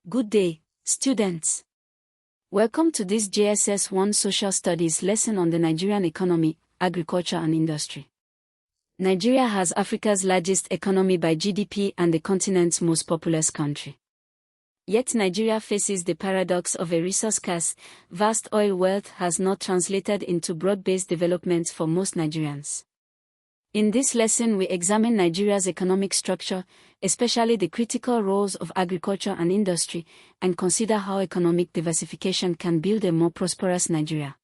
Good day, students. Welcome to this JSS 1 Social Studies lesson on the Nigerian economy, agriculture and industry. Nigeria has Africa's largest economy by GDP and the continent's most populous country. Yet Nigeria faces the paradox of a resource-scarce, vast oil wealth has not translated into broad-based developments for most Nigerians. In this lesson we examine Nigeria's economic structure, especially the critical roles of agriculture and industry, and consider how economic diversification can build a more prosperous Nigeria.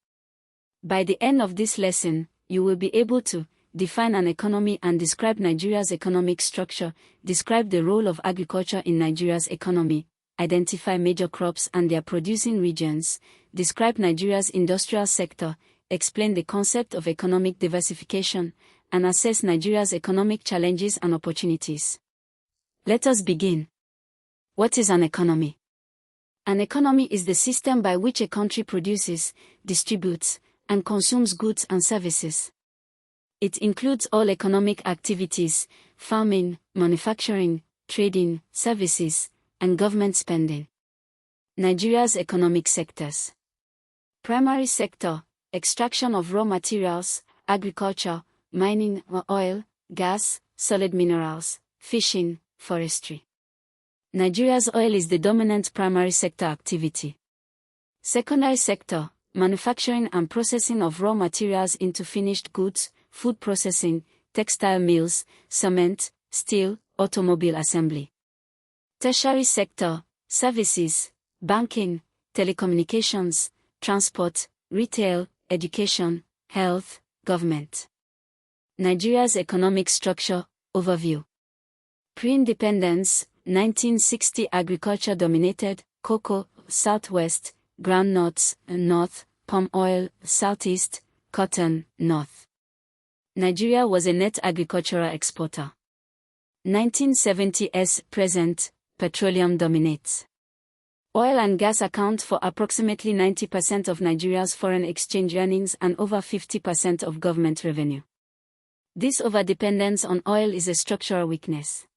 By the end of this lesson, you will be able to define an economy and describe Nigeria's economic structure, describe the role of agriculture in Nigeria's economy, identify major crops and their producing regions, describe Nigeria's industrial sector, explain the concept of economic diversification, and assess Nigeria's economic challenges and opportunities. Let us begin. What is an economy? An economy is the system by which a country produces, distributes, and consumes goods and services. It includes all economic activities, farming, manufacturing, trading, services, and government spending. Nigeria's economic sectors. Primary sector, extraction of raw materials, agriculture, mining, oil, gas, solid minerals, fishing, forestry. Nigeria's oil is the dominant primary sector activity. Secondary sector, manufacturing and processing of raw materials into finished goods, food processing, textile mills, cement, steel, automobile assembly. Tertiary sector, services, banking, telecommunications, transport, retail, education, health, government. Nigeria's economic structure, overview. Pre-independence, 1960 agriculture dominated, cocoa, southwest, groundnuts, north, palm oil, southeast, cotton, north. Nigeria was a net agricultural exporter. 1970s present, petroleum dominates. Oil and gas account for approximately 90% of Nigeria's foreign exchange earnings and over 50% of government revenue. This overdependence on oil is a structural weakness.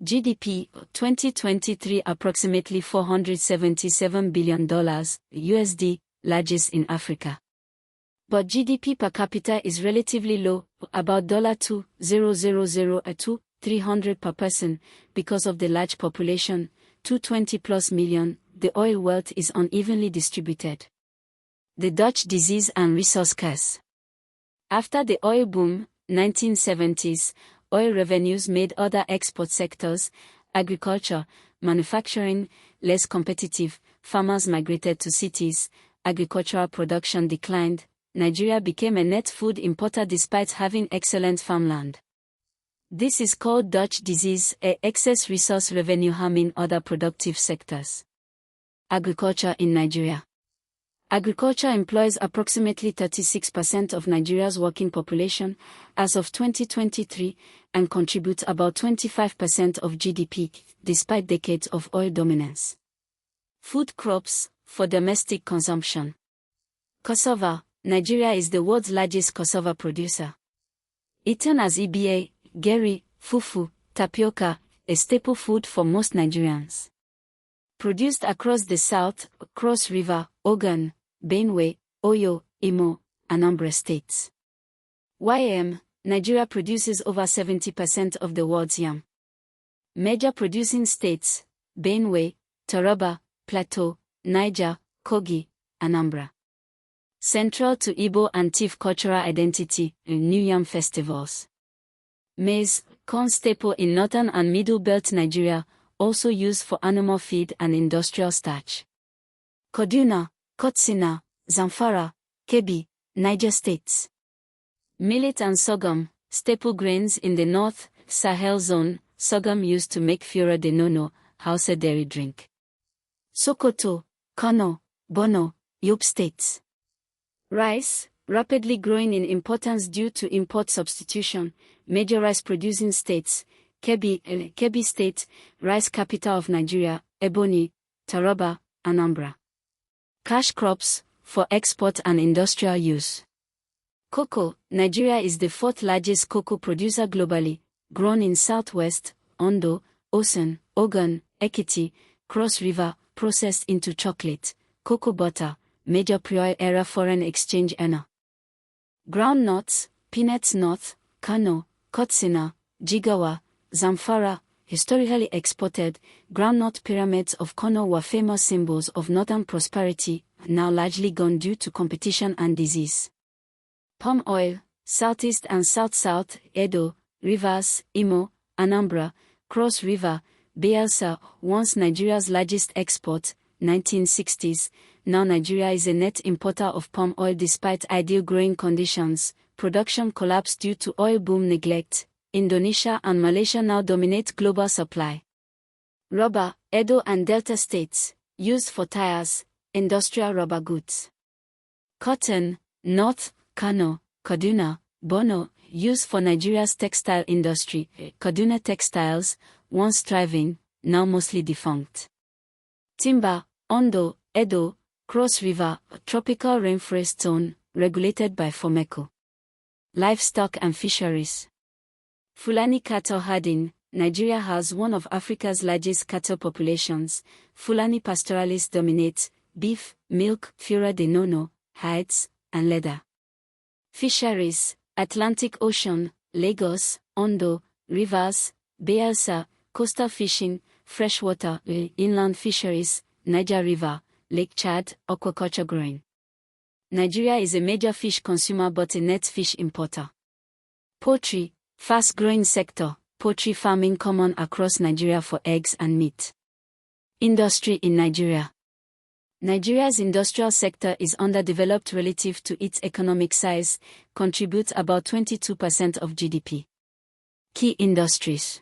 GDP, 2023 approximately $477 billion, USD, largest in Africa. But GDP per capita is relatively low, about $2,000 $300 per person, because of the large population, 220 plus million, the oil wealth is unevenly distributed. The Dutch disease and resource curse. After the oil boom, 1970s, oil revenues made other export sectors, agriculture, manufacturing, less competitive, farmers migrated to cities, agricultural production declined, Nigeria became a net food importer despite having excellent farmland. This is called Dutch disease, excess resource revenue harming other productive sectors. Agriculture in Nigeria. Agriculture employs approximately 36% of Nigeria's working population as of 2023 and contributes about 25% of GDP, despite decades of oil dominance. Food crops for domestic consumption. Cassava. Nigeria is the world's largest cassava producer. Eaten as EBA, gari, fufu, tapioca, a staple food for most Nigerians. Produced across the South, Cross River, Ogun, Benue, Oyo, Imo, Anambra states. YM, Nigeria produces over 70% of the world's yam. Major producing states, Benue, Taraba, Plateau, Niger, Kogi, Anambra. Central to Igbo and Tiv cultural identity, New Yam festivals. Maize, corn staple in northern and middle belt Nigeria, also used for animal feed and industrial starch. Kaduna, Katsina, Zamfara, Kebbi, Niger states. Millet and sorghum, staple grains in the North Sahel zone, sorghum used to make Fiora de Nono, Hausa dairy drink. Sokoto, Kano, Borno, Yobe states. Rice, rapidly growing in importance due to import substitution, major rice-producing states, Kebbi State, rice capital of Nigeria, Ebonyi, Taraba, Anambra. Cash crops, for export and industrial use. Cocoa, Nigeria is the fourth largest cocoa producer globally, grown in Southwest, Ondo, Osun, Ogun, Ekiti, Cross River, processed into chocolate, cocoa butter, major pre-oil era foreign exchange earner. Groundnuts, peanuts North, Kano, Katsina, Jigawa, Zamfara, historically exported, groundnut pyramids of Kano were famous symbols of northern prosperity, now largely gone due to competition and disease. Palm oil, Southeast and South-South, Edo, Rivers, Imo, Anambra, Cross River, Bayelsa, once Nigeria's largest export, 1960s, now Nigeria is a net importer of palm oil despite ideal growing conditions. Production collapsed due to oil boom neglect. Indonesia and Malaysia now dominate global supply. Rubber, Edo and Delta states, used for tires, industrial rubber goods. Cotton, North, Kano, Kaduna, Borno, used for Nigeria's textile industry. Kaduna Textiles, once thriving, now mostly defunct. Timber, Ondo, Edo, Cross River, tropical rainforest zone, regulated by FOMECO. Livestock and fisheries. Fulani cattle herding. Nigeria has one of Africa's largest cattle populations. Fulani pastoralists dominate beef, milk, fura de nono, hides, and leather. Fisheries, Atlantic Ocean, Lagos, Ondo, Rivers, Bayelsa, coastal fishing, freshwater, inland fisheries, Niger River, Lake Chad, aquaculture growing. Nigeria is a major fish consumer but a net fish importer. Poultry, fast-growing sector, poultry farming common across Nigeria for eggs and meat. Industry in Nigeria. Nigeria's industrial sector is underdeveloped relative to its economic size, contributes about 22% of GDP. Key industries.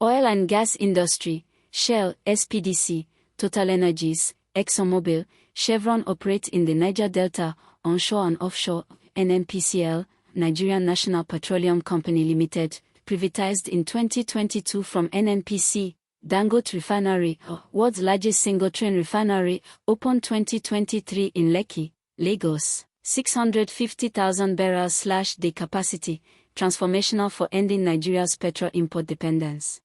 Oil and gas industry, Shell, SPDC, Total Energies, ExxonMobil, Chevron operate in the Niger Delta, onshore and offshore. NNPCL, Nigerian National Petroleum Company Limited, privatized in 2022 from NNPC. Dangote Refinery, world's largest single-train refinery, opened 2023 in Lekki, Lagos, 650,000 barrels/day capacity, transformational for ending Nigeria's petrol import dependence.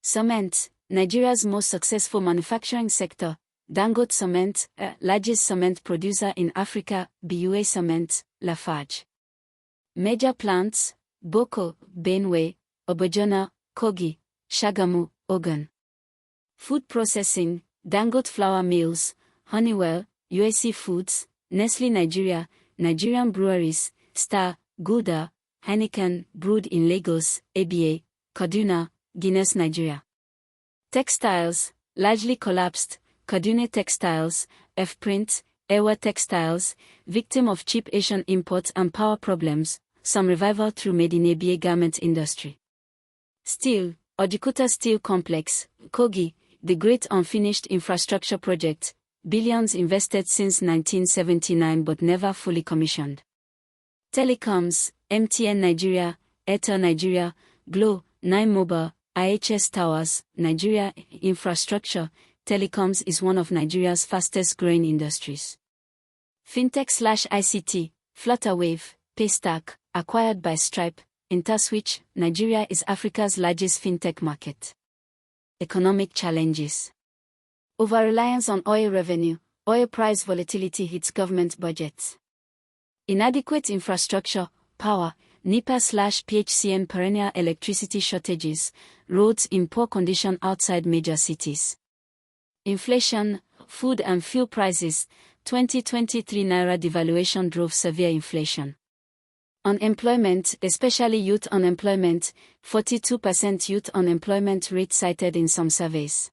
Cement, Nigeria's most successful manufacturing sector. Dangote Cement, largest cement producer in Africa. BUA Cement, Lafarge. Major plants, Boko, Benue, Obojona, Kogi, Shagamu, Ogun. Food processing, Dangote Flour Mills, Honeywell, UAC Foods, Nestle Nigeria, Nigerian breweries, Star, Gulda, Heineken, brewed in Lagos, ABA, Kaduna, Guinness Nigeria. Textiles, largely collapsed, Kaduna Textiles, F-Print, Ewa Textiles, victim of cheap Asian imports and power problems, some revival through made in ABA garment industry. Steel, Ojikuta Steel Complex, Kogi, the great unfinished infrastructure project, billions invested since 1979 but never fully commissioned. Telecoms, MTN Nigeria, Airtel Nigeria, Glo, Nine Mobile, IHS Towers, Nigeria. Infrastructure, telecoms is one of Nigeria's fastest growing industries. Fintech/ICT, Flutterwave, Paystack, acquired by Stripe, Interswitch. Nigeria is Africa's largest fintech market. Economic challenges. Over-reliance on oil revenue, oil price volatility hits government budgets. Inadequate infrastructure, power, NEPA/PHCN perennial electricity shortages, roads in poor condition outside major cities. Inflation, food and fuel prices, 2023 Naira devaluation drove severe inflation. Unemployment, especially youth unemployment, 42% youth unemployment rate cited in some surveys.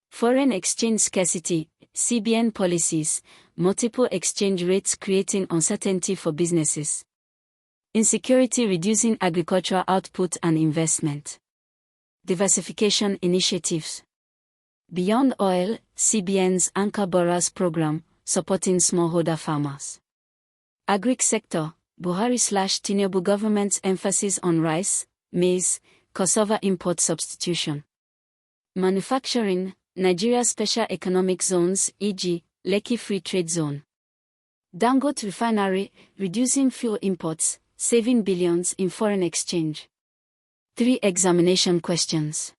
Foreign exchange scarcity, CBN policies, multiple exchange rates creating uncertainty for businesses. Insecurity reducing agricultural output and investment. Diversification initiatives. Beyond oil, CBN's Anchor Borrowers Program, supporting smallholder farmers. Agric sector, Buhari/Tinubu government's emphasis on rice, maize, cassava import substitution. Manufacturing, Nigeria Special Economic Zones, e.g., Lekki Free Trade Zone. Dangote Refinery, reducing fuel imports, saving billions in foreign exchange. 3 examination questions.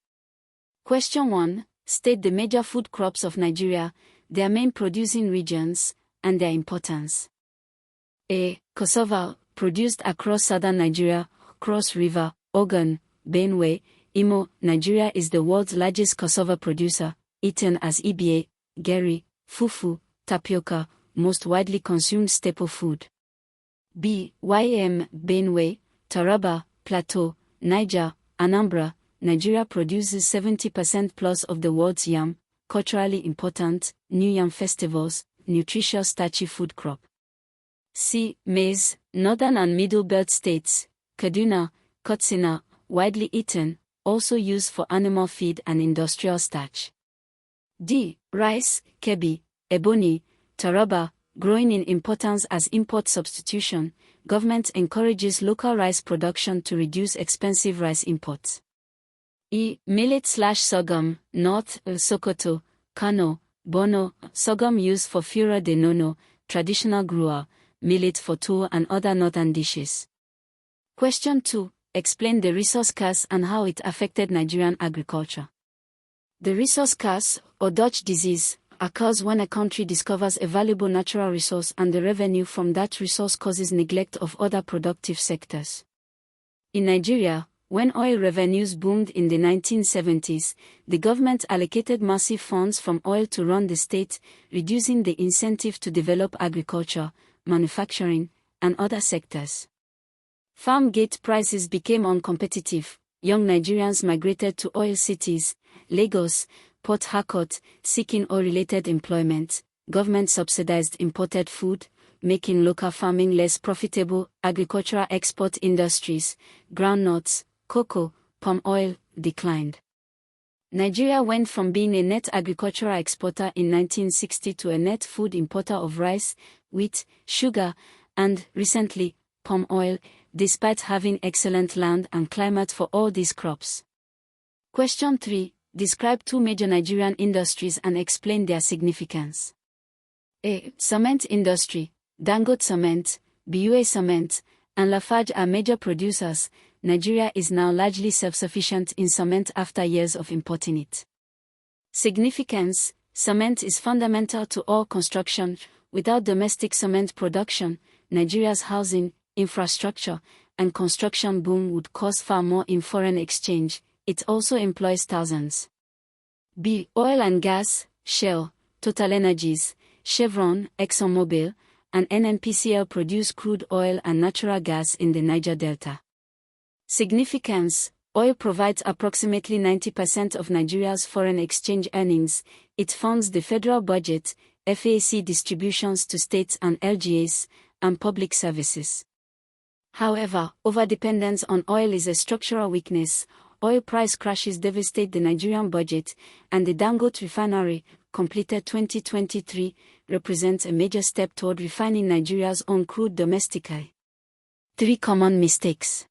Question 1. state the major food crops of Nigeria, their main producing regions, and their importance. A. Cassava, produced across southern Nigeria, Cross River, Ogun, Benue, Imo. Nigeria is the world's largest cassava producer, eaten as EBA, gari, fufu, tapioca, most widely consumed staple food. B. YM, Benue, Taraba, Plateau, Niger, Anambra. Nigeria produces 70% plus of the world's yam, culturally important, new yam festivals, nutritious starchy food crop. C. Maize, northern and middle belt states, Kaduna, Katsina, widely eaten, also used for animal feed and industrial starch. D. Rice, Kebbi, Ebonyi, Taraba, growing in importance as import substitution. Government encourages local rice production to reduce expensive rice imports. E. Millet/sorghum, North, Sokoto, Kano, Borno. Sorghum used for fura de nono, traditional gruel, millet for tuwo and other northern dishes. Question 2. Explain the resource curse and how it affected Nigerian agriculture. The resource curse, or Dutch disease, occurs when a country discovers a valuable natural resource and the revenue from that resource causes neglect of other productive sectors. In Nigeria, when oil revenues boomed in the 1970s, the government allocated massive funds from oil to run the state, reducing the incentive to develop agriculture, manufacturing, and other sectors. Farm gate prices became uncompetitive. Young Nigerians migrated to oil cities, Lagos, Port Harcourt, seeking oil-related employment. Government subsidized imported food, making local farming less profitable. Agricultural export industries, groundnuts, cocoa, palm oil, declined. Nigeria went from being a net agricultural exporter in 1960 to a net food importer of rice, wheat, sugar, and, recently, palm oil, despite having excellent land and climate for all these crops. Question 3. Describe two major Nigerian industries and explain their significance. A. Cement industry. Dangote Cement, BECE Cement, and Lafarge are major producers. Nigeria is now largely self-sufficient in cement after years of importing it. Significance. Cement is fundamental to all construction. Without domestic cement production, Nigeria's housing, infrastructure, and construction boom would cost far more in foreign exchange. It also employs thousands. B. Oil and gas. Shell, TotalEnergies, Chevron, ExxonMobil, and NNPCL produce crude oil and natural gas in the Niger Delta. Significance. Oil provides approximately 90% of Nigeria's foreign exchange earnings. It funds the federal budget, FAC distributions to states and LGAs, and public services. However, overdependence on oil is a structural weakness. Oil price crashes devastate the Nigerian budget, and the Dangote refinery, completed 2023, represents a major step toward refining Nigeria's own crude domestically. 3 common mistakes.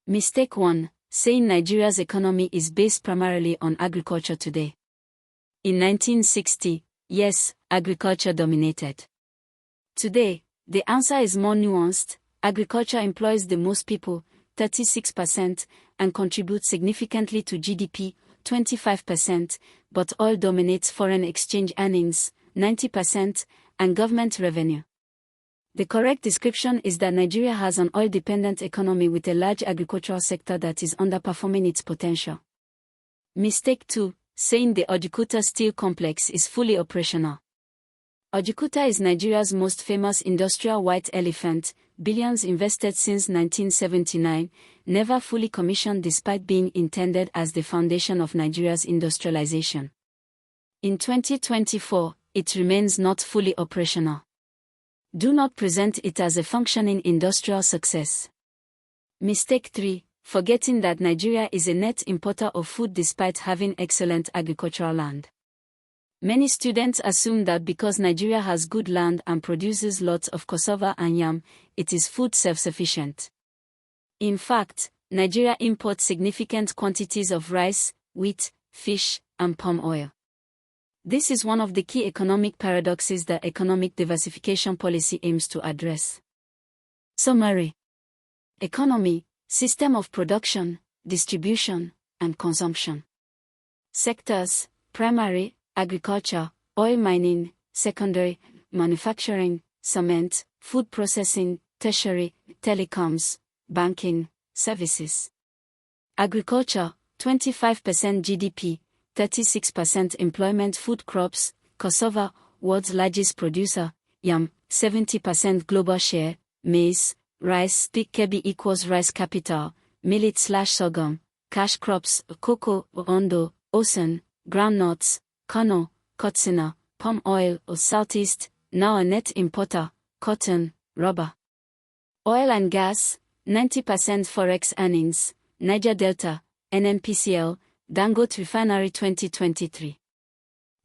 Mistake 1. Saying Nigeria's economy is based primarily on agriculture today. In 1960, yes, agriculture dominated. Today, the answer is more nuanced. Agriculture employs the most people, 36%, and contributes significantly to GDP, 25%, but oil dominates foreign exchange earnings, 90%, and government revenue. The correct description is that Nigeria has an oil-dependent economy with a large agricultural sector that is underperforming its potential. Mistake 2. Saying the Ojukuta Steel Complex is fully operational. Ojukuta is Nigeria's most famous industrial white elephant, billions invested since 1979, never fully commissioned despite being intended as the foundation of Nigeria's industrialization. In 2024, it remains not fully operational. Do not present it as a functioning industrial success. Mistake 3. Forgetting that Nigeria is a net importer of food despite having excellent agricultural land. Many students assume that because Nigeria has good land and produces lots of cassava and yam, it is food self-sufficient. In fact, Nigeria imports significant quantities of rice, wheat, fish, and palm oil. This is one of the key economic paradoxes that economic diversification policy aims to address. Summary. Economy, system of production, distribution, and consumption. Sectors, primary, agriculture, oil mining; secondary, manufacturing, cement, food processing; tertiary, telecoms, banking, services. Agriculture, 25% GDP, 36% employment; food crops, cassava, world's largest producer; yam, 70% global share; maize, rice, Kebbi equals rice capital; millet/sorghum, cash crops, cocoa, ondo, osun, groundnuts, kano, kotsina, palm oil; Southeast, now a net importer, cotton, rubber. Oil and gas, 90% forex earnings; Niger Delta, NNPCL, Dangote Refinery 2023.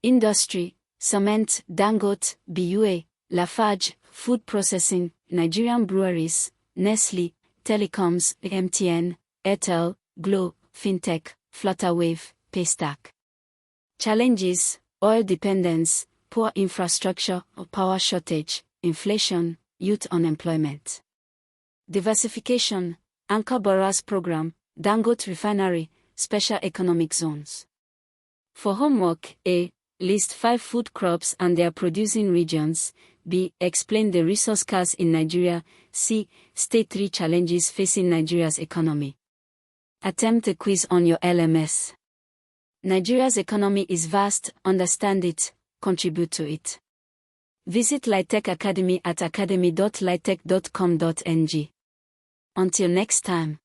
Industry, cement, Dangote, BUA, Lafarge, food processing, Nigerian breweries, Nestle, telecoms, MTN, Airtel, Glo, fintech, Flutterwave, Paystack. Challenges: oil dependence, poor infrastructure, power shortage, inflation, youth unemployment. Diversification, Anchor Borrowers Program, Dangote Refinery, Special Economic Zones. For homework: A. List 5 food crops and their producing regions. B. Explain the resource curse in Nigeria. C. State 3 challenges facing Nigeria's economy. Attempt a quiz on your LMS. Nigeria's economy is vast, understand it, contribute to it. Visit Litech Academy at academy.litech.com.ng. Until next time.